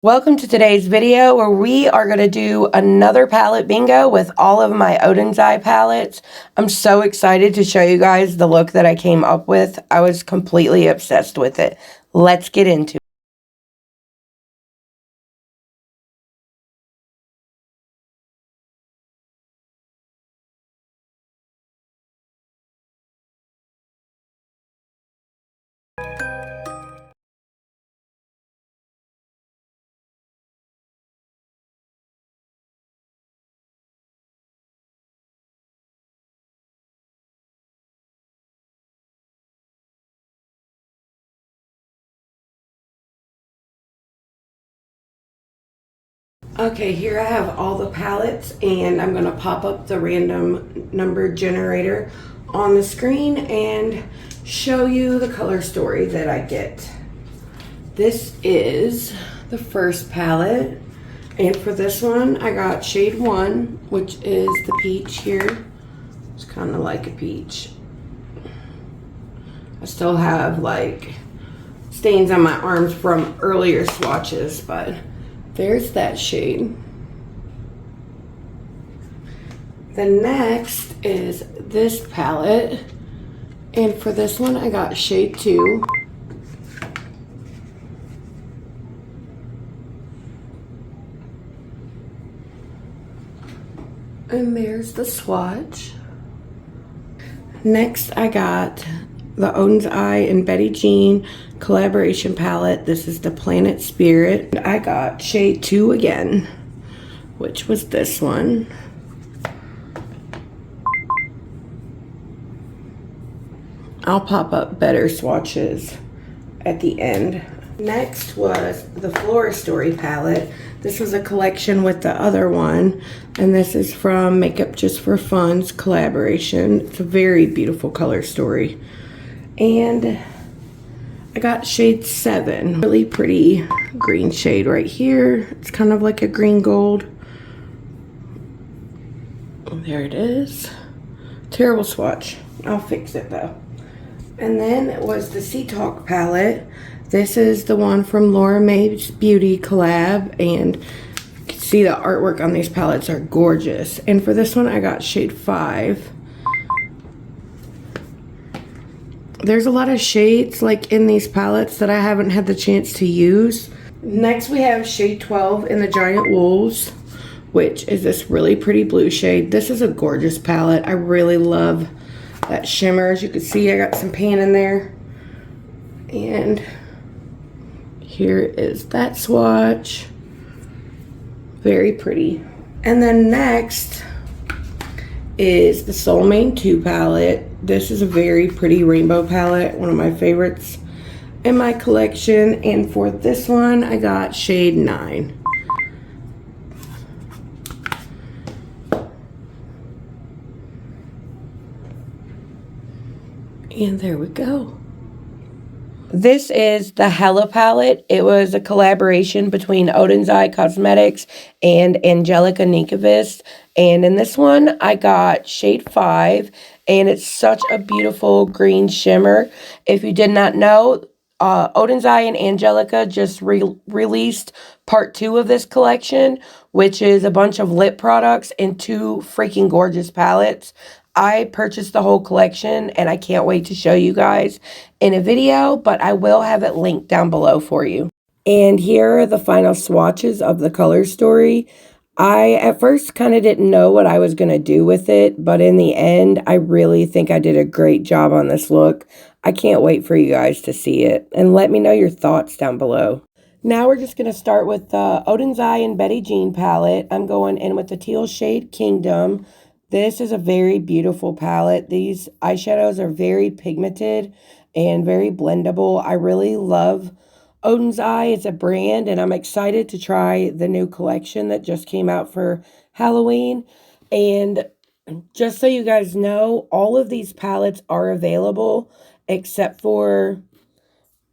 Welcome to today's video where we are going to do another palette bingo with all of my ODEN'S palettes. I'm so excited to show you guys the look that I came up with. I was completely obsessed with it. Let's get into it. Okay, here I have all the palettes and I'm going to pop up the random number generator on the screen and show you the color story that I get. This is the first palette, and for this one I got shade 1, which is the peach here. It's kind of like a peach. I still have like stains on my arms from earlier swatches, but there's that shade. The next is this palette, and for this one I got shade 2. And there's the swatch. Next I got the ODEN'S and Betty Jean collaboration palette. This is the Planet Spirit. I got shade 2 again, which was this one. I'll pop up better swatches at the end. Next was the Flora Story palette. This was a collection with the other one, and this is from Makeup Just for Fun's collaboration. It's a very beautiful color story. And I got shade 7, really pretty green shade right here. It's kind of like a green gold. There it is. Terrible swatch. I'll fix it though. And then it was the SEATALK palette. This is the one from Laura Mae's Beauty collab, and you can see the artwork on these palettes are gorgeous. And for this one I got shade 5. There's a lot of shades like in these palettes that I haven't had the chance to use. Next we have shade 12 in the Giant Wolves, which is this really pretty blue shade. This is a gorgeous palette. I really love that shimmer. As you can see, I got some pan in there. And here is that swatch. Very pretty. And then next is the SOLEMANE 2 palette. This is a very pretty rainbow palette, one of my favorites in my collection. And for this one, I got shade 9. And there we go. This is the Hella palette. It was a collaboration between ODEN'S Cosmetics and ANGELICA NYQVIST. And in this one, I got shade 5. And it's such a beautiful green shimmer. If you did not know, ODEN'S and ANGELICA just released part 2 of this collection, which is a bunch of lip products and 2 freaking gorgeous palettes. I purchased the whole collection and I can't wait to show you guys in a video, but I will have it linked down below for you. And here are the final swatches of the color story. I at first kind of didn't know what I was going to do with it, but in the end, I really think I did a great job on this look. I can't wait for you guys to see it, and let me know your thoughts down below. Now we're just going to start with the ODEN'S and Betty Jean palette. I'm going in with the teal shade Kingdom. This is a very beautiful palette. These eyeshadows are very pigmented and very blendable. I really love ODEN'S. It's a brand, and I'm excited to try the new collection that just came out for Halloween. And just so you guys know, all of these palettes are available except for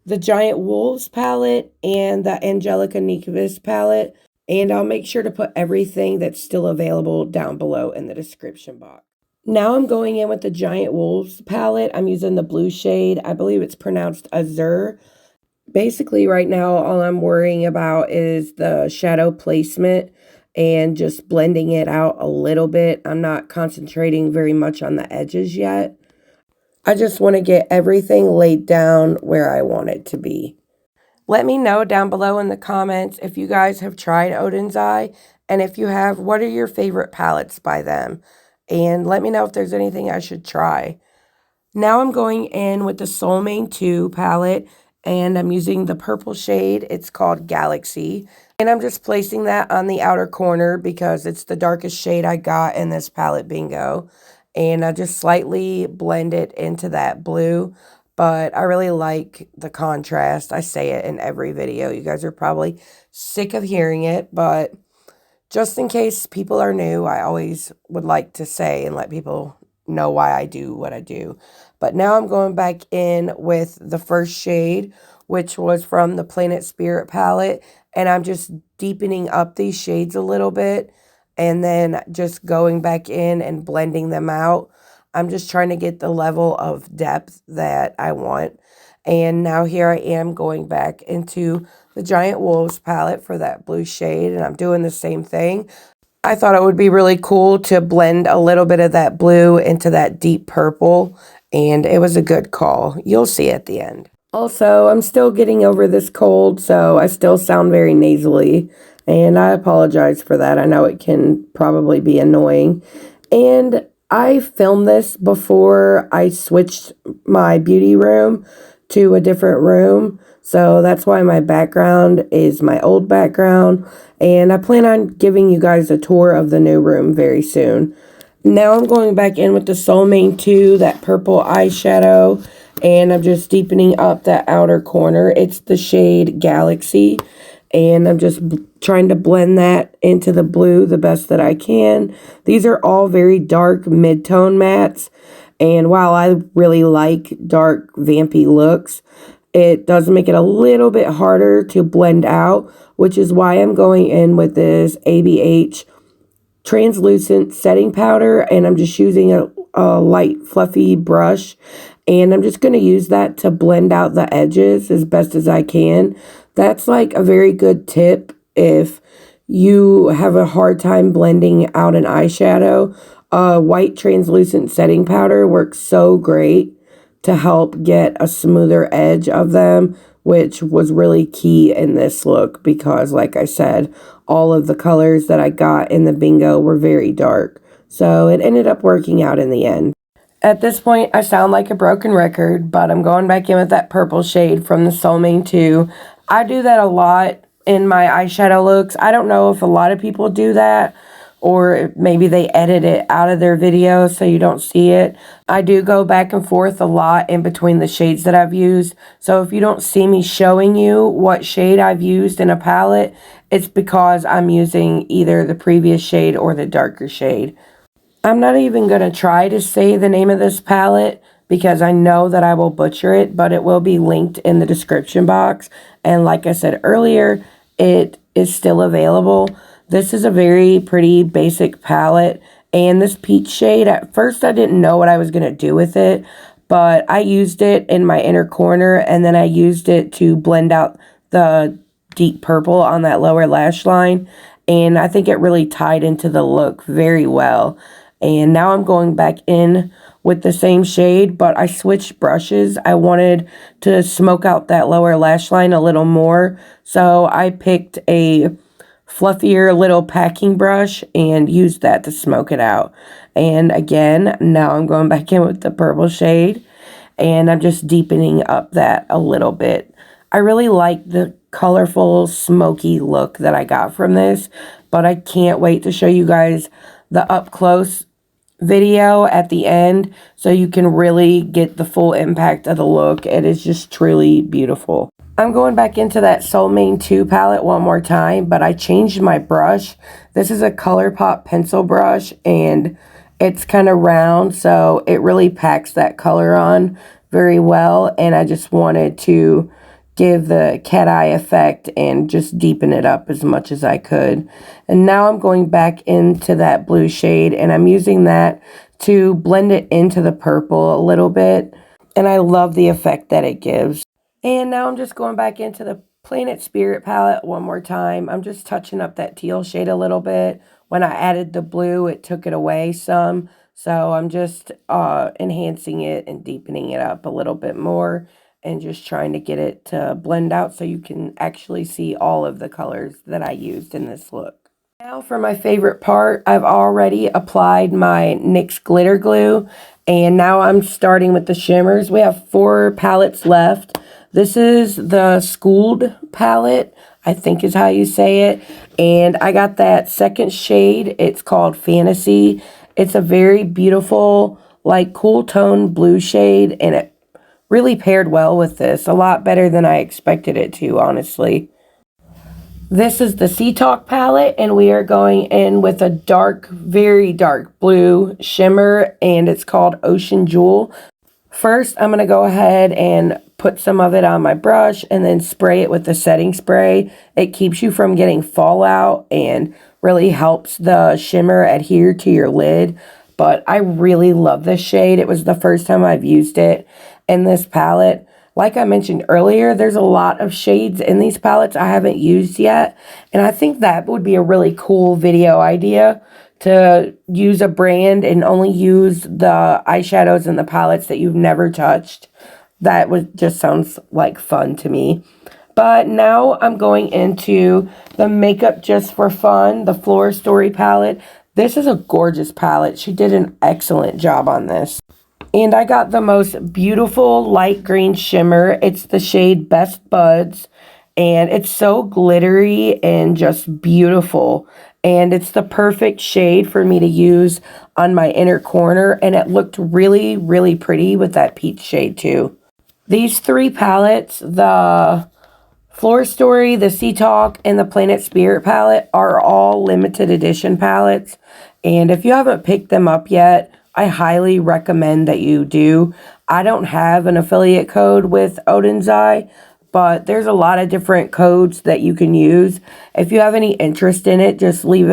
the Giant Wolves palette and the ANGELICA NYQVIST palette. And I'll make sure to put everything that's still available down below in the description box. Now I'm going in with the Giant Wolves palette. I'm using the blue shade. I believe it's pronounced Azure. Basically, right now, all I'm worrying about is the shadow placement and just blending it out a little bit. I'm not concentrating very much on the edges yet. I just want to get everything laid down where I want it to be. Let me know down below in the comments if you guys have tried ODEN'S, and if you have, what are your favorite palettes by them? And let me know if there's anything I should try. Now I'm going in with the SOLEMANE 2 palette, and I'm using the purple shade. It's called Galaxy. And I'm just placing that on the outer corner because it's the darkest shade I got in this palette bingo. And I just slightly blend it into that blue. But I really like the contrast. I say it in every video. You guys are probably sick of hearing it, but just in case people are new, I always would like to say and let people know why I do what I do. But now I'm going back in with the first shade, which was from the Planet Spirit palette, and I'm just deepening up these shades a little bit and then just going back in and blending them out. I'm just trying to get the level of depth that I want. And now here I am going back into the Giant Wolves palette for that blue shade, and I'm doing the same thing. I thought it would be really cool to blend a little bit of that blue into that deep purple, and it was a good call. You'll see at the end. Also, I'm still getting over this cold, so I still sound very nasally, and I apologize for that. I know it can probably be annoying. And I filmed this before I switched my beauty room to a different room, so that's why my background is my old background, and I plan on giving you guys a tour of the new room very soon. Now I'm going back in with the SOLEMANE 2, that purple eyeshadow, and I'm just deepening up that outer corner. It's the shade Galaxy, and I'm just trying to blend that into the blue the best that I can. These are all very dark mid-tone mattes, and while I really like dark vampy looks, it does make it a little bit harder to blend out, which is why I'm going in with this ABH translucent setting powder, and I'm just using a light fluffy brush, and I'm just going to use that to blend out the edges as best as I can. That's like a very good tip if you have a hard time blending out an eyeshadow. White translucent setting powder works so great to help get a smoother edge of them, which was really key in this look because, like I said, all of the colors that I got in the bingo were very dark. So it ended up working out in the end. At this point, I sound like a broken record, but I'm going back in with that purple shade from the SOLEMANE 2. I do that a lot in my eyeshadow looks. I don't know if a lot of people do that, or maybe they edit it out of their videos so you don't see it. I do go back and forth a lot in between the shades that I've used. So if you don't see me showing you what shade I've used in a palette, it's because I'm using either the previous shade or the darker shade. I'm not even going to try to say the name of this palette because I know that I will butcher it, but it will be linked in the description box. And like I said earlier, it is still available. This is a very pretty basic palette, and this peach shade, at first I didn't know what I was going to do with it, but I used it in my inner corner, and then I used it to blend out the deep purple on that lower lash line, and I think it really tied into the look very well. And now I'm going back in with the same shade, but I switched brushes. I wanted to smoke out that lower lash line a little more, so I picked a fluffier little packing brush and used that to smoke it out. And again, now I'm going back in with the purple shade, and I'm just deepening up that a little bit. I really like the colorful, smoky look that I got from this, but I can't wait to show you guys the up close video at the end so you can really get the full impact of the look. It is just truly beautiful. I'm going back into that SOLEMANE 2 palette one more time, but I changed my brush. This is a ColourPop pencil brush, and it's kind of round, so it really packs that color on very well, and I just wanted to give the cat eye effect and just deepen it up as much as I could. And now I'm going back into that blue shade, and I'm using that to blend it into the purple a little bit, and I love the effect that it gives. And now I'm just going back into the Planet Spirit palette one more time. I'm just touching up that teal shade a little bit. When I added the blue, it took it away some. So I'm just enhancing it and deepening it up a little bit more and just trying to get it to blend out so you can actually see all of the colors that I used in this look. Now for my favorite part, I've already applied my NYX glitter glue, and now I'm starting with the shimmers. We have 4 palettes left. This is the SKULD palette, I think is how you say it, and I got that second shade. It's called Fantasy. It's a very beautiful, like, cool tone blue shade, and it really paired well with this, a lot better than I expected it to, honestly. This is the SEATALK palette, and we are going in with a dark, very dark blue shimmer, and it's called Ocean Jewel. First, I'm going to go ahead and put some of it on my brush and then spray it with the setting spray. It keeps you from getting fallout and really helps the shimmer adhere to your lid. But I really love this shade. It was the first time I've used it in this palette. Like I mentioned earlier, there's a lot of shades in these palettes I haven't used yet. And I think that would be a really cool video idea, to use a brand and only use the eyeshadows and the palettes that you've never touched. That just sounds like fun to me. But now I'm going into the Makeup Just for Fun, the FLORA Story palette. This is a gorgeous palette. She did an excellent job on this. And I got the most beautiful light green shimmer. It's the shade Best Buds. And it's so glittery and just beautiful. And it's the perfect shade for me to use on my inner corner. And it looked really, really pretty with that peach shade too. These 3 palettes, the FLORA Story, the SEATALK, and the Planet Spirit palette, are all limited edition palettes. And if you haven't picked them up yet, I highly recommend that you do. I don't have an affiliate code with ODEN'S, but there's a lot of different codes that you can use. If you have any interest in it, just leave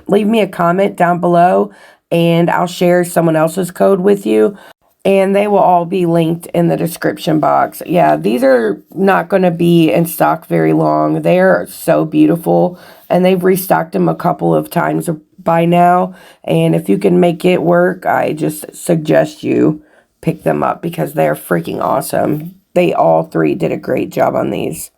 me a comment down below, and I'll share someone else's code with you. And they will all be linked in the description box. Yeah, these are not going to be in stock very long. They are so beautiful, and they've restocked them a couple of times by now. And if you can make it work, I just suggest you pick them up because they're freaking awesome. They all 3 did a great job on these.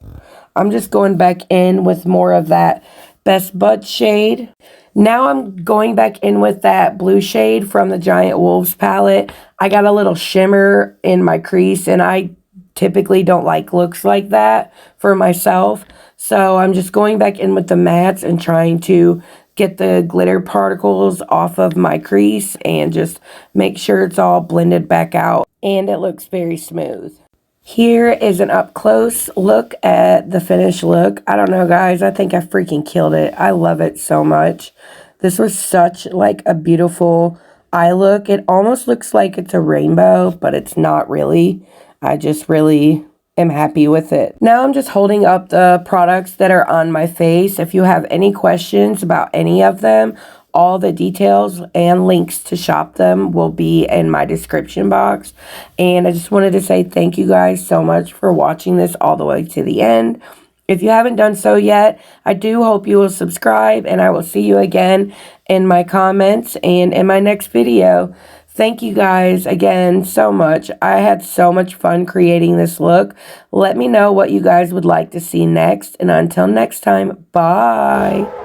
I'm just going back in with more of that Best Bud shade. Now I'm going back in with that blue shade from the Giant Wolves palette. I got a little shimmer in my crease, and I typically don't like looks like that for myself. So I'm just going back in with the mattes and trying to get the glitter particles off of my crease and just make sure it's all blended back out, and it looks very smooth. Here is an up close look at the finished look. I don't know, guys, I think I freaking killed it. I love it so much. This was such like a beautiful eye look. It almost looks like it's a rainbow, but it's not really. I just really am happy with it. Now I'm just holding up the products that are on my face. If you have any questions about any of them, all the details and links to shop them will be in my description box. And I just wanted to say thank you guys so much for watching this all the way to the end. If you haven't done so yet, I do hope you will subscribe, and I will see you again in my comments and in my next video. Thank you guys again so much. I had so much fun creating this look. Let me know what you guys would like to see next. And until next time, bye.